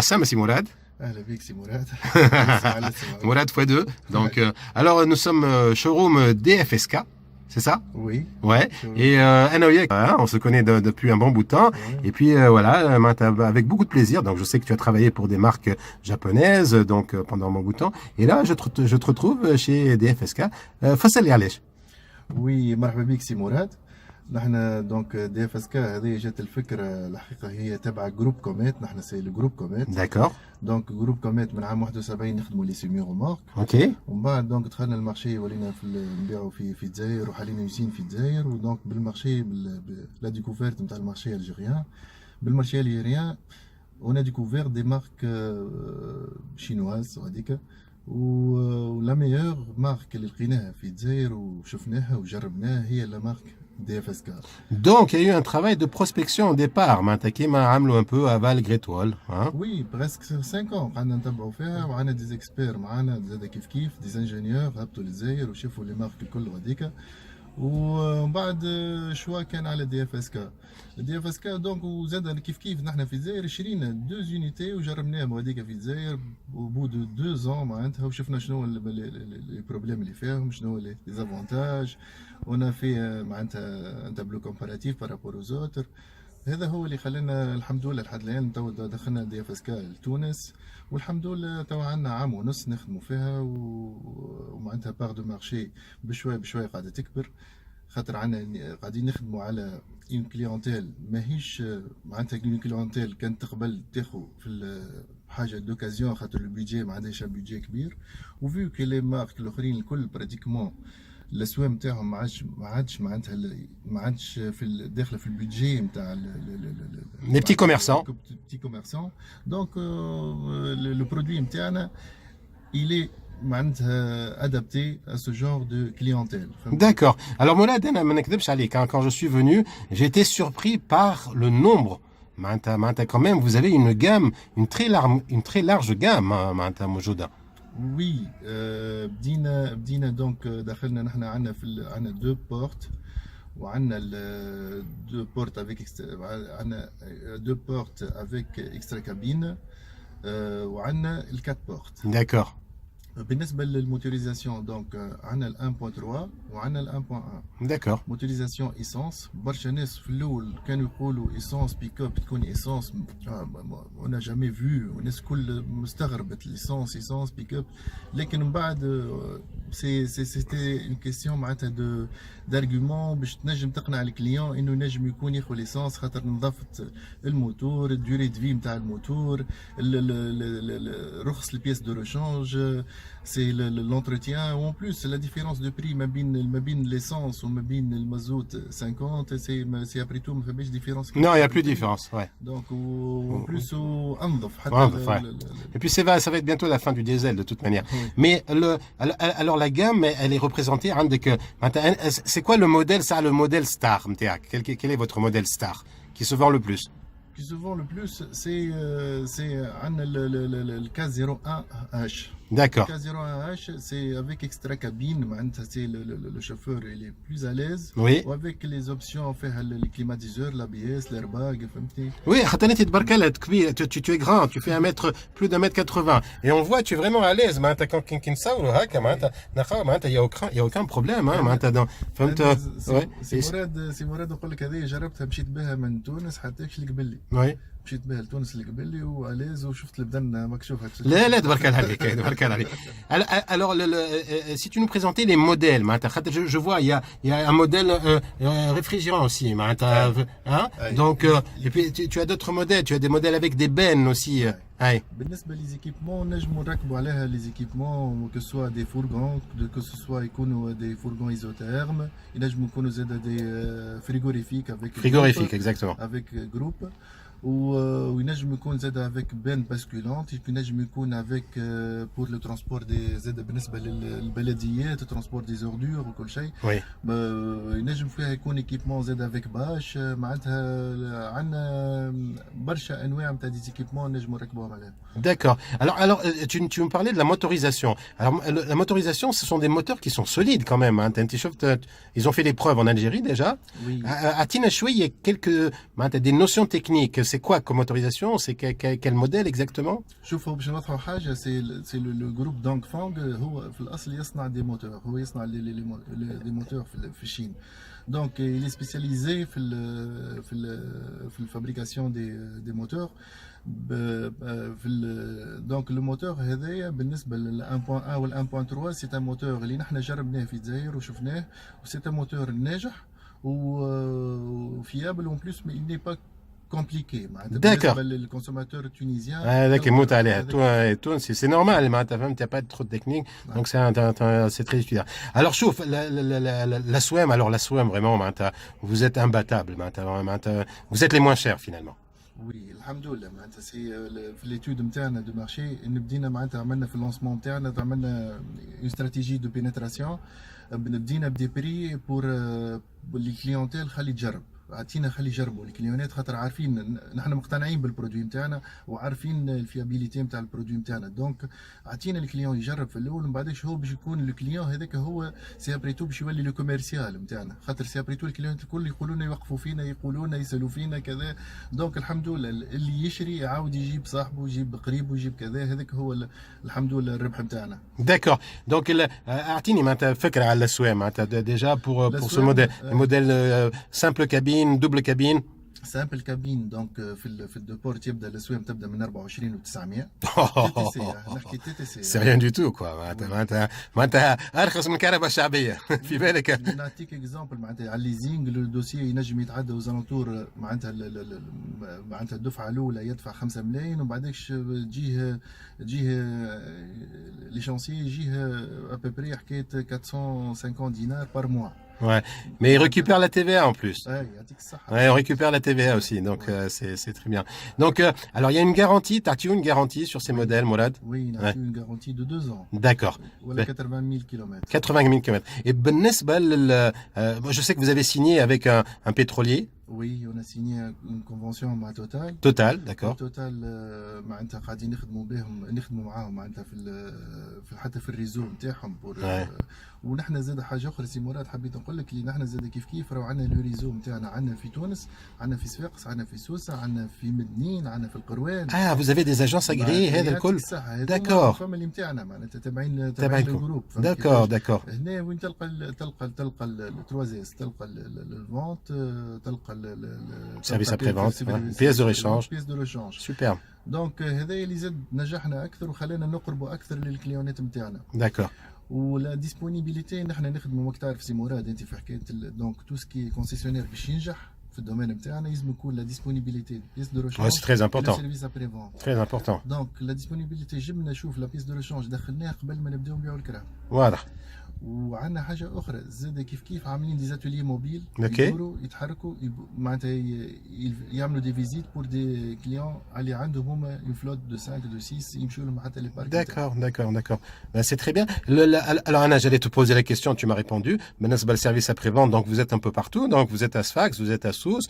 Assam, c'est Mourad. اهلا بيك سي مراد. Mourad x2. Donc, alors, nous sommes showroom DFSK, c'est ça? Oui. Ouais. Et Anaoya, on se connaît depuis un bon bout de temps. Et puis voilà, avec beaucoup de plaisir. Donc, je sais que tu as travaillé pour des marques japonaises, donc pendant un bon bout de temps. Et là, je te retrouve chez DFSK. Fassal Yalesh. وي مرحبا بك سي مراد. نحن دونك دي اف اس كا هذه جات الفكره الحقيقه هي تبع جروب كوميت. نحن سي الجروب كوميت. D'accord. دونك جروب كوميت من عام 71 نخدموا لي سيمي رومارك. Ok. ومن بعد دونك دخلنا المارشي ولينا نبيعوا في الجزائر وحاليا يوزين في الجزائر. ودونك بالمارشي لا ديكوفيرت نتاع المارشي الجيريان بالمارشي الجيريان اون ديكوفير دي مارك شينواز هذيك. ولا ميور مارك اللي لقيناها في الجزائر وشفناها وجربناها هي لا مارك دي اف اس كا. Donc, il y a eu un travail de prospection au départ. Qui m'a amené un peu à Val Grétoile. Hein? وي بريسك 5 قعدنا نتبعوا فيها وعندنا دي زيكسبير معانا زاد كيف دي زانجينيور هبطوا للجزائر وشافوا لي مارك الكل غاديكا. ومن بعد شوا كان على دي اف اس كا. دي اف اس كا دونك وزاد كيف نحن في الجزائر شرينا دو زونيتي وجربناهم هذيك في الجزائر وبو دو 2 زون معناتها وشفنا شنو لي بروبليم اللي فيهم شنو لي زافونتاج. ونا في معناتها ان تابلو كومباراتيف بارابور اوزوتر. هذا هو اللي خلانا الحمد لله لحد الان تو دخلنا دي اف اس كا لتونس. والحمد لله تو عندنا عام ونص نخدموا فيها ومعناتها باغ دو مارشي بشوي قاعده تكبر. خاطر عندنا قاعدين نخدموا على اون كليونتيل ماهيش معناتها اون كليونتيل كانت تقبل تاخذ في حاجه دوكازيون خاطر البيدجي ما عندهاش بيدجي كبير. وفيو كي لي مارك الاخرين الكل براتيكمون الاسواق نتاعهم ما عادش معناتها ما عادش داخله في البيدجي نتاع Les petits commerçants. بتي كوميرسون. دونك لو برودوي نتاعنا il est معناتها adapté à ce genre de clientèle. D'accord. Alors, Mourad, quand je suis venu, j'ai été surpris par le nombre. Quand même, vous avez une gamme, une très large gamme, Moujouda. Oui, بدينا دونك دخلنا نحن عندنا دو بورت وعندنا دو بورت عندنا دو بورت افيك اكسترا كابين وعندنا الكات بورت. D'accord. بالنسبه للموتوريزاسيون دونك عندنا ال 1.3 وعندنا ال 1.1. D'accord. موتوريزاسيون ايسونس. برشا ناس في الاول كانوا يقولوا ايسونس بيك اب تكون ايسونس انا جامي فيو والناس كل مستغربت الايسونس ايسونس بيك اب. لكن من بعد سيتي اون كيسيون معناتها دارغيومون باش تنجم تقنع الكليون انه نجم يكون ياخذ ليسونس خاطر نظافه الموتور الدوري دو في نتاع الموتور رخص البياس دو ريشانج سي لونتروتيان. وان بلوس لا ديفيرونس دو بري ما بين ليسونس وما بين المازوت 50 سي ابري تو ما فماش ديفيرونس. Non, il n'y a plus de différence. Ouais. دونك وان بلوس انظف حتى Et puis ça va être bientôt la fin du diesel de toute manière. Mais alors la gamme, elle est représentée. C'est quoi le modèle, ça, le modèle star? Quel est votre modèle star qui se vend le plus? Qui se vend le plus, c'est le K01H. D'accord. Le K01H, c'est avec extra cabine, c'est le chauffeur il est plus à l'aise. Oui. Ou avec les options, on fait le climatiseur, l'ABS, l'airbag, Oui, tu es grand, tu fais plus d'un mètre 80. Et on voit, tu es vraiment à l'aise. Il n'y a aucun problème. سي مراد نقول لك هذه جربتها مشيت بها من تونس حتى اللي قبل لي. Oui. مشيت بها لتونس اللي قبل لي واليز وشفت البدن مكشوفه. لا تبارك الله عليك تبارك الله عليك. Alors si tu nous présentais les modèles, je vois il y a un modèle réfrigérant aussi, hein? Donc et puis tu as d'autres modèles, tu as des modèles avec des bennes aussi. بالنسبه لي زيكيبمون نجموا نركبوا عليها لي زيكيبمون كو سوا دي فورغون كو سوا يكونوا دي فورغون ايزوتيرم ينجموا يكونوا زاد دي فريغوريفيك exactement avec groupe. وينجم يكون زاد افيك بان باسكولونت ينجم يكون افيك بور لو ترونسبور دي زاد بالنسبه للبلديات ترونسبور دي زوردور وكل شيء. ينجم فيها يكون ايكيبمون زاد افيك باش معناتها عندنا برشا انواع نتاع دي ايكيبمون نجموا نركبوهم عليهم. D'accord. Alors tu me parlais de la motorisation. Alors la motorisation, ce sont des moteurs qui sont solides quand même. Ils ont fait des preuves en Algérie déjà. Oui. À Tinachoui, il y a des notions techniques. c'est quoi comme motorisation? C'est quel modèle exactement? شوفوا باش نوضحوا حاجه سي لو جروب دونغ فونغ هو في الاصل يصنع دي موتور هو يصنع دي موتور في الصين دونك il est spécialisé في الفابريكاسيون دي موتور دونك لو موتور هذايا بالنسبه لل 1.1 وال 1.3 سي ان موتور اللي نحن جربناه في الجزائر وشفناه وسي ان موتور ناجح وفيابل اون بلوس مي il n'est pas compliqué. D'accord. Le consommateur tunisien. C'est normal, il n'y a pas trop de technique, donc c'est très utile. Alors, chouf, la SWEM, vraiment, vous êtes imbattable, vous êtes les moins chers finalement. Oui, alhamdoulilah, c'est l'étude de marché, عملنا في اللانسمون نتاعنا عملنا une stratégie de pénétration, بدينا بدي بري pour les clientèles خلي تجرب. عطينا خلي يجربوا الكليونات خاطر عارفين نحن مقتنعين بالبرودوي نتاعنا وعارفين الفيابيليتي نتاع البرودوي نتاعنا دونك عطينا الكليون يجرب في الاول ومن بعدش هو باش يكون الكليون هذاك هو سي ابريتو باش يولي لو كوميرسيال نتاعنا خاطر سي ابريتو الكليونات الكل يقولون يوقفوا فينا يقولون يسالوا فينا كذا دونك الحمد لله اللي يشري يعاود يجيب صاحبه يجيب قريبه يجيب كذا هذاك هو الحمد لله الربح نتاعنا. D'accord. Donc اعطيني معناتها فكره على السوام معناتها déjà pour ce modèle simple cabine double cabine. سامبل كابين دونك في الدوبورت يبدا الاسوام تبدا من 24,900 نحكي تي تي سي سي ريان دو تو كوا معناتها ارخص من الكهرباء الشعبيه في بالك. نعطيك اكزامبل معناتها على الليزينغ الدوسي ينجم يتعدى وزانتور معناتها الدفعه الاولى يدفع 5 ملايين ومن بعدش تجيه لي شانسيي يجيه ابوبري حكايه 450 دينار بار موا. Ouais, mais il récupère la TVA en plus. Ouais, on récupère la TVA aussi, donc c'est très bien. Donc, alors il y a une garantie, t'as-tu une garantie sur ces modèles, Mourad? Oui, il a une garantie de 2 ans. D'accord. Voilà 80 000 km. 80 000 km. Et je sais que vous avez signé avec un pétrolier. Oui, on a signé une convention مع Total. Total, d'accord. Total معناتها قاعدين نخدموا معاهم معناتها في حتى في الريزو نتاعهم ونحن زاد حاجه اخرى سي مراد حبيت نقول لك اللي نحن زاد كيف راهو عندنا لو ريزو نتاعنا عندنا في تونس عندنا في صفاقس عندنا في سوسه عندنا في مدنين عندنا في القروان. Vous avez des agences agréées هذا الكل. D'accord. فما نتاعنا معناتها تابعين الجروب. D'accord. هنا وين تلقى التروازيس تلقى الفونت تلقى service après-vente, pièces de rechange. Super. دونك هذا اللي زاد نجحنا اكثر وخلانا نقربوا اكثر للكليونات نتاعنا. D'accord. ولا ديسبونيبيليتي نحن نخدموا ماك تعرف سي مراد انت في حكايه دونك تو سكي كونسيسيونير باش ينجح في الدومين نتاعنا لازم يكون لا ديسبونيبيليتي بيس دو ريشانج. C'est très important. سيرفيس ابري فونت. Très important. دونك لا ديسبونيبيليتي جبنا نشوف لا بيس دو ريشانج دخلناها قبل ما نبداو نبيعوا الكرا. واضح. وعندنا حاجه اخرى زاد كيف عاملين دي زاتولي موبيل يدوروا يتحركوا معناتها يعملوا دي فيزيت بور دي كليون اللي عندهم هما اون فلوت دو 5 دو 6 يمشوا لهم حتى لي بارك. D'accord. C'est très bien. Alors Anna, j'allais te poser la question, tu m'as répondu. Maintenant c'est le service après-vente, donc vous êtes un peu partout. Donc vous êtes à Sfax, vous êtes à Sousse,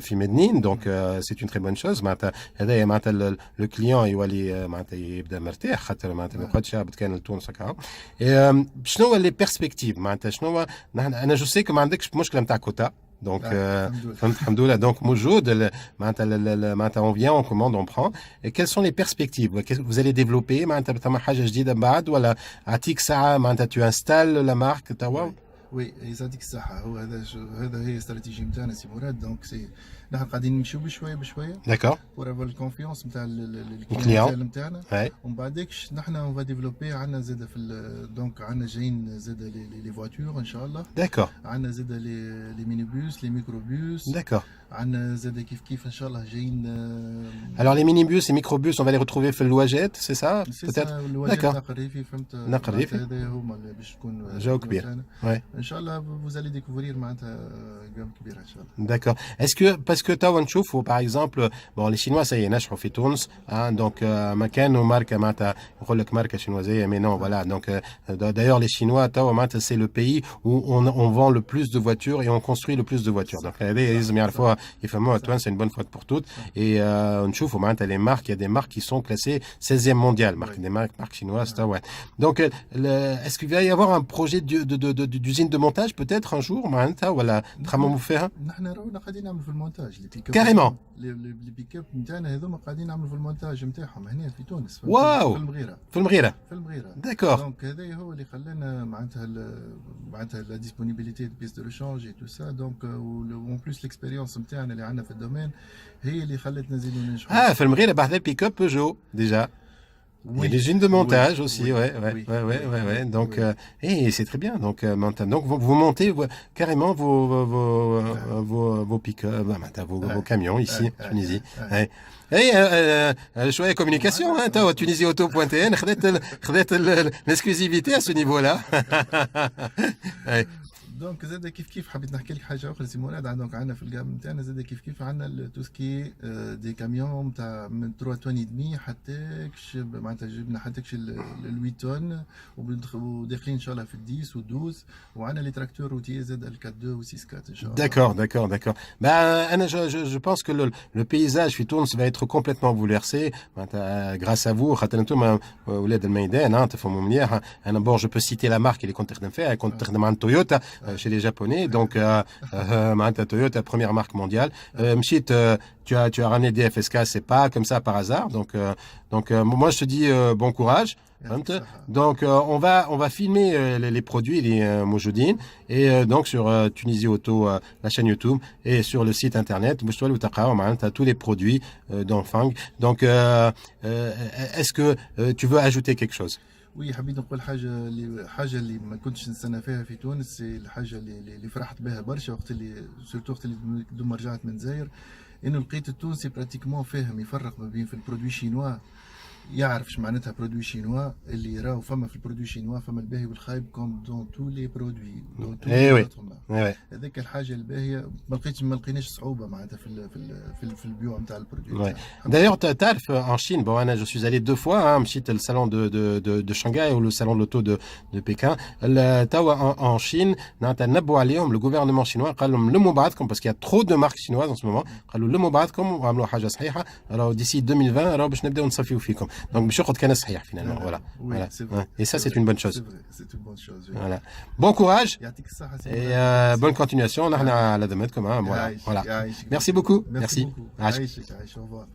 Fimednin, donc c'est une très bonne chose. معناتها le client يولي معناتها يبدا مرتاح خاطر معناتها ما يقعدش يهبط كان لتونس هكا. شنو لي بيرسبكتيف معناتها شنو انا جو سي ما عندكش مشكله نتاع كوتا دونك الحمد لله دونك موجود معناتها on vient on commande on prend et quelles sont les perspectives vous allez développer معناتها ثم حاجه جديده بعد ولا عطيك ساعه معناتها tu installes la marque توا. وي يعطيك الصحه هو هذا هي استراتيجي نتاعنا سي مراد دونك سي نحن قاعدين نمشيو بشويه داكور بور افوار الكونفيونس نتاع الكليون نتاعنا ومن بعدكش نحن اون فا ديفلوبي عندنا زاد في دونك عندنا جايين زاد لي فواتور ان شاء الله. داكور. عندنا زاد لي ميني بوس لي ميكرو بوس. داكور. عندنا زاد كيف ان شاء الله جايين. Alors les minibus et microbus on va les retrouver في الواجهات c'est ça peut-être. D'accord. نقريفي فهمت. نقريفي هذا هما اللي باش تكون جو كبير. ان شاء الله vous allez découvrir معناتها قام كبير ان شاء الله. D'accord. Est-ce que parce que توا نشوفوا par exemple bon les chinois ça y est نجحوا في تونس donc ما كانوا ماركه معناتها يقول لك ماركه شينوازيه mais non voilà donc d'ailleurs les chinois توا معناتها c'est le pays où on vend le plus de voitures et on construit le plus de voitures donc لازم يعرفوها يفهموها تونس c'est une bonne fois pour toutes et نشوفوا معناتها les marques il y a des marques qui sont classées 16e mondial des marques chinoises توا donc est-ce qu'il va y avoir un projet d'usine usine de montage peut-être un jour معناتها ولا تخمموا فيها نحن رانا قاعدين نعملوا في المونتاج لي بيك اب Carrément. لي بيك اب نتاعنا هذوما قاعدين نعملوا في المونتاج نتاعهم هنا في تونس واو. في المغيره في المغيره في المغيره D'accord. دونك هذا هو اللي خلانا معناتها لا ديسپونيبيليتي دو بيس دو ريشانج اي تو سا دونك اون بليس ليكسبيريونس نتاعنا اللي عندنا في الدومين هي اللي خلتنا نزيدوا ننجحوا. في المغيره بعد البيك-up Peugeot déjà. Il y a des usines de montage aussi, ouais. Donc, c'est très bien. Donc, maintenant, donc vous montez carrément vos pick-up, vos camions ici, en Tunisie. شوية communication, hein, toi, tunisiauto.tn, خذت l'exclusivité à ce niveau-là. دونك زاد كيف حبيت نحكي لك حاجه اخرى سي مراد. دونك عندنا في الجام نتاعنا زاد كيف عندنا تو سكي دي كاميون نتاع من 3 طن ودمي حتى معناتها جبنا حتى ال 8 طن وداخلين ان شاء الله في 10 و12 وعندنا لي تراكتور روتيي زاد ال 42 و 64 ان شاء الله. D'accord. Bah, je pense que le paysage في تونس va être complètement bouleversé grâce à vous. خاطر انتم ولاد الميدان تفهموا مليح. انا bon je peux citer la marque اللي كنت تخدم فيها كنت تخدم عند تويوتا chez les Japonais, donc Toyota, première marque mondiale. Mchit, tu as ramené des FSK, c'est pas comme ça par hasard. Donc moi je te dis bon courage. Donc on va filmer les produits, les Moujoudine, et donc sur Tunisie Auto, la chaîne YouTube, et sur le site internet. Tous les produits d'Enfang. Donc est-ce que tu veux ajouter quelque chose? وي حبيت نقول حاجه اللي ما كنتش نستنى فيها في تونس، الحاجه اللي فرحت بها برشا وقت اللي دوما رجعت من الجزائر، انه لقيت التونسي براتيكمون فاهم يفرق ما بين في البرودوي شينوا، يعرف اش معناتها برودوي شينوا، اللي راهو فما في البرودوي شينوا فما الباهي والخايب كوم دون تو لي برودوي دون تو هذيك الحاجه الباهيه ما لقيناش صعوبه معناتها في البيوع نتاع البرودوي. D'ailleurs, تعرف en Chine, bon, je suis allé 2 fois, le salon de Shanghai ou le salon de l'auto de Pékin. En Chine, le gouvernement chinois قال لهم لموا بعضكم parce qu'il y a trop de marques chinoises en ce moment. قالوا لموا بعضكم وعملوا حاجه صحيحه. Alors d'ici 2020 راهو باش نبداو نصفيو فيكم. Donc باش ياخذ كان صحيح finalement. Voilà. Et ça c'est une bonne chose. C'est une bonne chose. Voilà. Bon courage. يعطيك الصحه. Et bonne continuation. نحن على ذمتكم. Voilà. Merci beaucoup. Merci. عايشك. Au revoir.